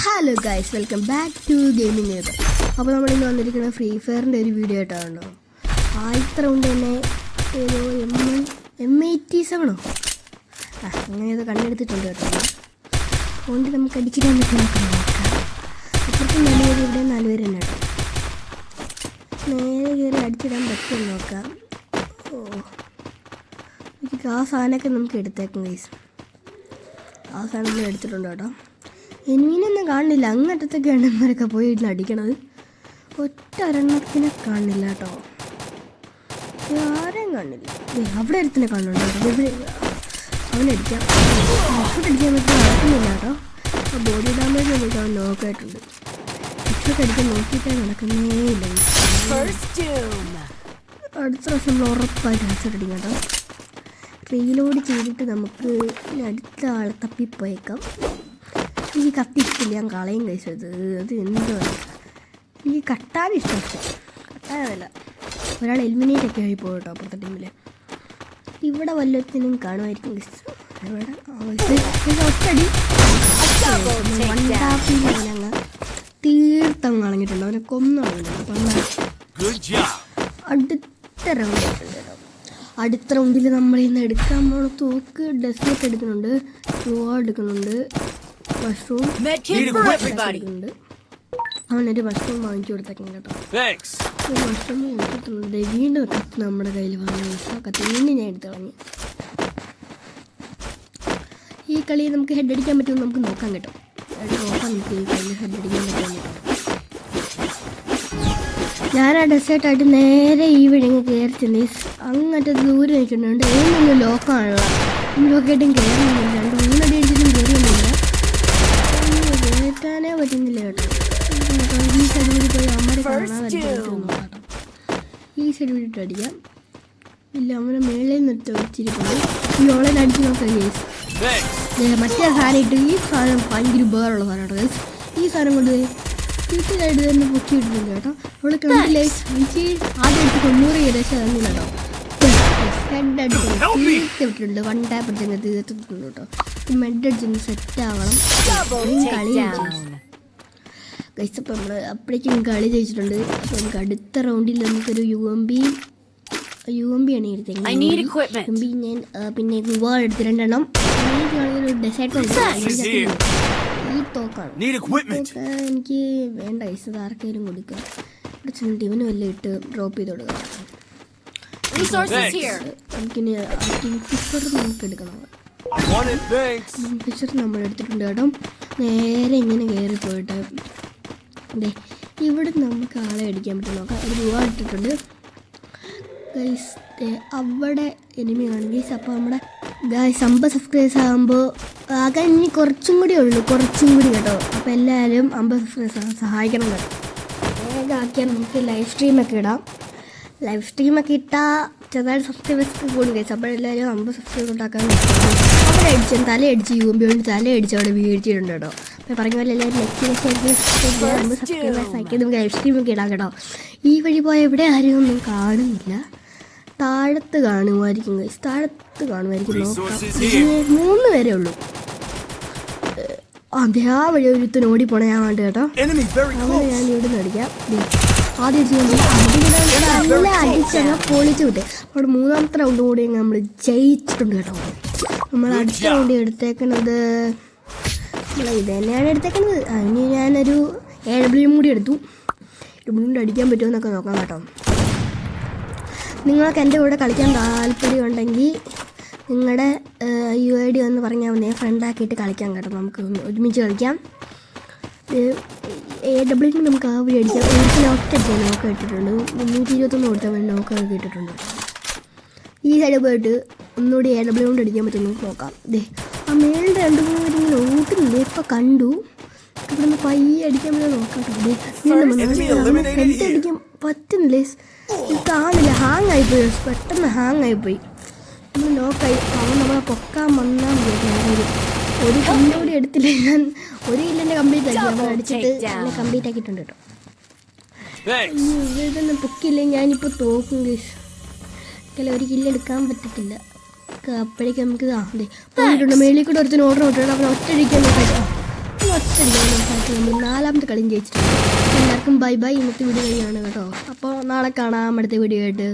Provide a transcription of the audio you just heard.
Hello guys, welcome back to gaming neighbour. അപ്പോൾ നമ്മളിന്ന് വന്നിരിക്കുന്നത് ഫ്രീ ഫയറിൻ്റെ ഒരു വീഡിയോ ആയിട്ടാണോ. ആദ്യത്തെ റൗണ്ട് തന്നെ ഏതോ M87 അങ്ങനെ ഏതോ കണ്ടെടുത്തിട്ടുണ്ട് കേട്ടോ. അതുകൊണ്ട് നമുക്ക് അടിച്ചിടാൻ പറ്റും. നോക്കാം. അപ്പുറത്തും 4 പേര്, ഇവിടെ 4 പേര് തന്നെ കേട്ടോ. നേരെ കയറി അടിച്ചിടാൻ പറ്റും നോക്കാം. ആ സാധനമൊക്കെ നമുക്ക് എടുത്തേക്കും ഗൈസ്. ആ സാധനം നമ്മൾ എടുത്തിട്ടുണ്ട് കേട്ടോ. എനിമീനൊന്നും കാണുന്നില്ല. അങ്ങറ്റത്തൊക്കെ എണ്ണന്മാരൊക്കെ പോയി ഇരുന്ന് അടിക്കണത്. ഒറ്റ ഒരെണ്ണത്തിനെ കാണില്ല കേട്ടോ. ആരെയും കാണില്ല. അവിടെ ഒരുത്തിനെ കാണുന്നുണ്ട്. അവനടിക്കാം. അടിക്കാൻ പറ്റുന്ന നടക്കുന്നില്ല കേട്ടോ. ബോഡി ഡാമേജ് വന്നിട്ട് അവൻ നോക്കായിട്ടുണ്ട്. ഇപ്പൊക്കെ അടിക്കാൻ നോക്കിയിട്ടേ നടക്കുന്നേ ഇല്ല. അടുത്ത പ്രാവശ്യം നമ്മൾ ഉറപ്പായിട്ട് ഹെഡ്ഷോട്ട് അടിക്കാം കേട്ടോ. റീലോഡ് ചെയ്തിട്ട് നമുക്ക് അടുത്ത ആളെ തപ്പിപ്പോയേക്കാം. എനിക്ക് കത്തിയിട്ടില്ല, ഞാൻ കളയും കഴിച്ചത്. അത് എന്താണ് എനിക്ക് കട്ടാൻ ഇഷ്ടം. കട്ടാനല്ല, ഒരാൾ എലിമിനേറ്റ് ഒക്കെ ആയി പോകും കേട്ടോ അപ്പുറത്തെ ടീമിൽ. ഇവിടെ വല്ലത്തിനും കാണുമായിരിക്കും ഗൈസ്. ഇവിടെ ഒറ്റടി അവനങ്ങ് തീർത്ഥം കളഞ്ഞിട്ടുണ്ട്. അവനെ കൊന്നു കളഞ്ഞിട്ടുണ്ട്. അപ്പം അടുത്ത റൗണ്ട് ആയിട്ടുണ്ട് കേട്ടോ. അടുത്ത റൗണ്ടിൽ നമ്മളിന്ന് എടുക്കാൻ പോണ തോക്ക് ഡെസ്സേർട്ട് എടുക്കുന്നുണ്ട്, എടുക്കുന്നുണ്ട്, മഷ്റൂം എടുക്കുന്നുണ്ട്. അവനൊരു മഷ്റൂം വാങ്ങിച്ചു കൊടുത്തേക്കും കേട്ടോ. മഷ്റൂം കൊടുത്തിട്ടുണ്ട്. വീണ്ടും കത്ത് നമ്മുടെ കയ്യിൽ വാങ്ങി. ആ കത്ത് വീണ്ടും ഞാൻ എടുത്ത് കളഞ്ഞു. ഈ കളി നമുക്ക് ഹെഡ് അടിക്കാൻ പറ്റുമെന്ന് നമുക്ക് നോക്കാൻ കേട്ടോ. നോക്കാം നമുക്ക് ഈ കളി ഹെഡ് അടിക്കാൻ പറ്റുമെന്ന്. ഞാൻ ആ ഡെസേർട്ടായിട്ട് നേരെ ഈ വിഴങ്ങ് കയറി ചെന്ന് അങ്ങനത്തെ ദൂരെ നിൽക്കുന്നുണ്ട്. ഏതൊന്നും ലോക്കാണല്ലോ. ലോക്കായിട്ടും കയറുന്നില്ല. 3 അടി അടിച്ചിട്ടും കയറിയൊന്നുമില്ല. കയറ്റാനേ പറ്റുന്നില്ല കേട്ടോ. ഈ സൈഡ് കൂടി പോയി അമ്മരെ കാണാൻ പറ്റും. ഈ സൈഡ് കൂടിയിട്ട് അടിക്കാം. ഇല്ല, അമ്മനെ മേളിൽ നിർത്തി വെച്ചിരിക്കുന്നു. ഈ ഓളെ അടിച്ച് നോക്കാം ഗേസ്. മറ്റേ സാധനം ഇട്ട് ഈ സാധനം ഭയങ്കര ഉപകാരമുള്ള സാധനമാണ് ഗേസ്. ഈ സാധനം കൊണ്ട് തീർച്ചയായിട്ട് തന്നെ പൊക്കി ഇട്ടിട്ടുണ്ട് കേട്ടോ. അവിടെ കണ്ടില്ലേ, എനിക്ക് ആദ്യം എടുത്ത് 90 ഏകദേശം തന്നില്ല കേട്ടോ. ഹെഡ് അടിച്ച് തീർത്തിട്ടുണ്ട്. 1 ടാപ്പ് അടിച്ചങ്ങ് തീർത്തിട്ടുണ്ട് കേട്ടോ. മെഡ് അടിച്ചൊന്ന് സെറ്റ് ആവണം. കളി ഗൈസ്. അപ്പം നമ്മൾ അപ്പോഴേക്കും കളി ജയിച്ചിട്ടുണ്ട്. അപ്പോൾ നമുക്ക് അടുത്ത റൗണ്ടിൽ നമുക്കൊരു UMP ആണ് എടുത്തേക്കുന്നത്. ഞാൻ പിന്നെ ഗുവാൾ എടുത്ത് 2 എണ്ണം. ഒരു ഡെസേർട്ട് ഉണ്ട്. ഈ തോക്കാണ്. എനിക്ക് വേണ്ട ഗൈസ്. അത് ആർക്കെങ്കിലും കൊടുക്കുക. ഇവിടെ ചെന്നിട്ട് ഇവന് വല്ല ഇട്ട് ഡ്രോപ്പ് ചെയ്ത് കൊടുക്കുക. നമുക്കിനി ഫിഷർ നമുക്ക് എടുക്കണം. ഫിഷർ നമ്മൾ എടുത്തിട്ടുണ്ട് കേട്ടോ. നേരെ ഇങ്ങനെ കയറി പോയിട്ട് അതെ ഇവിടെ നമുക്ക് ആളെ അടിക്കാൻ പറ്റും നോക്കാം. ഒരു രൂപ ഇട്ടിട്ടുണ്ട് ഗൈസ്. അവിടെ എനിമി കാണും ഗൈസ്. അപ്പോൾ നമ്മുടെ ഗൈസ് 50 സബ്സ്ക്രൈബേഴ്സ് ആകുമ്പോൾ ആകെ ഇനി കുറച്ചും കൂടി ഉള്ളൂ, കുറച്ചും കൂടി കേട്ടോ. അപ്പോൾ എല്ലാവരും 50 സബ്സ്ക്രൈബേഴ്സ് സഹായിക്കണം കേട്ടോ. വേഗം ആക്കിയാൽ നമുക്ക് ലൈവ് സ്ട്രീമൊക്കെ ഇടാം. ലൈവ് സ്ട്രീമൊക്കെ ഇട്ടാൽ ചെറുതായിട്ട് സബ്സ്ക്രൈബേഴ്സ് കൂടും ഗൈസ്. അപ്പോൾ എല്ലാവരും 50 സബ്സ്ക്രൈബ് ഉണ്ടാക്കാൻ അവിടെ അടിച്ചു തലയടിച്ച് UMP കൊണ്ട് തലയടിച്ച് അവിടെ വീഴ്ചയിട്ടുണ്ട് കേട്ടോ. അപ്പോൾ പറഞ്ഞ പോലെ എല്ലാവരും സബ്സ്ക്രൈബേഴ്സ് ആക്കി നമുക്ക് ലൈവ് സ്ട്രീമൊക്കെ ഇടാം കേട്ടോ. ഈ വഴി പോയ എവിടെ ആരും ഒന്നും കാണുന്നില്ല. താഴത്ത് കാണുമായിരിക്കും ഗൈസ്. താഴത്ത് കാണുമായിരിക്കും. നോക്കാം. 3 പേരേ ഉള്ളൂ. അതെ, ആ വഴി ഒരുത്തൻ ഓടിപ്പോണ ഞാൻ വേണ്ട കേട്ടോ. അവനെ ഞാൻ ഇവിടെ നിന്ന് അടിക്കാം. ആദ്യം നല്ല അടിച്ചങ്ങ് പൊളിച്ചു വിട്ടേ. അവിടെ 3ാമത്തെ റൗണ്ട് കൂടി നമ്മൾ ജയിച്ചിട്ടുണ്ട് കേട്ടോ. നമ്മൾ അടുത്ത റൗണ്ട് എടുത്തേക്കുന്നത് ഇത് തന്നെയാണ് എടുത്തേക്കുന്നത്. അതിന് ഞാനൊരു AW കൂടി എടുത്തു. AW അടിക്കാൻ പറ്റുമോ എന്നൊക്കെ നോക്കാം കേട്ടോ. നിങ്ങൾക്ക് എൻ്റെ കൂടെ കളിക്കാൻ താല്പര്യമുണ്ടെങ്കിൽ നിങ്ങളുടെ UID എന്ന് പറഞ്ഞാൽ മതി. ഫ്രണ്ടാക്കിയിട്ട് കളിക്കാം കേട്ടോ. നമുക്ക് ഒരുമിച്ച് കളിക്കാം. AW നമുക്ക് ആ വഴി അടിക്കാം. ഒറ്റ നോക്ക ഇട്ടിട്ടുണ്ട്. 321 കൊടുത്താൽ വേണ്ടി നോക്കൊക്കെ ഇട്ടിട്ടുണ്ട്. ഈ സൈഡിൽ പോയിട്ട് ഒന്നുകൂടി AW കൊണ്ട് അടിക്കാൻ പറ്റും നോക്കാം. ഇതേ ആ മേളിൽ 2-3 പേര് ഇങ്ങനെ ഓട്ടുന്നില്ല. ഇപ്പം കണ്ടു. ഇവിടെ നിന്ന് പയ്യെ അടിക്കാൻ പറ്റുന്ന നോക്കാം കേട്ടോ. അടിക്കാൻ പറ്റുന്നില്ലേ, കാണില്ല. ഹാങ് ആയിപ്പോയി. പെട്ടെന്ന് ഹാങ് ആയിപ്പോയി. നമ്മൾ നോക്കായി. അവൻ നമ്മളെ പൊക്കാൻ വന്നാൽ മതി. ഒരു കില്ലും കൂടി എടുത്തില്ല. ഞാൻ ഒരു കില്ലിൻ്റെ കംപ്ലീറ്റ് ആക്കി. അവൻ അടിച്ചിട്ട് എന്നെ കംപ്ലീറ്റ് ആക്കിയിട്ടുണ്ട് കേട്ടോ. ഇതൊന്നും പൊക്കില്ല. ഞാനിപ്പോൾ തോക്കും ഗൈസ്. ഒരു കില്ലെടുക്കാൻ പറ്റത്തില്ല. അപ്പോഴേക്കും നമുക്ക് അതെ പോയിട്ടുണ്ട്. മേളിൽ കൂടെ ഒരുത്തിന് ഓർഡർ ഇട്ടിട്ട് അവൻ ഒറ്റയടിക്കാൻ നോക്കാം. ഒറ്റയടിക്കാൻ നമ്മൾ 4ാമത്തെ കളിയും ജയിച്ചിട്ടുണ്ട്. എല്ലാവർക്കും ബൈ ബൈ. ഇന്നത്തെ വീഡിയോ കഴിയാണ് കേട്ടോ. അപ്പോൾ നാളെ കാണാം അടുത്ത വീഡിയോ ആയിട്ട്.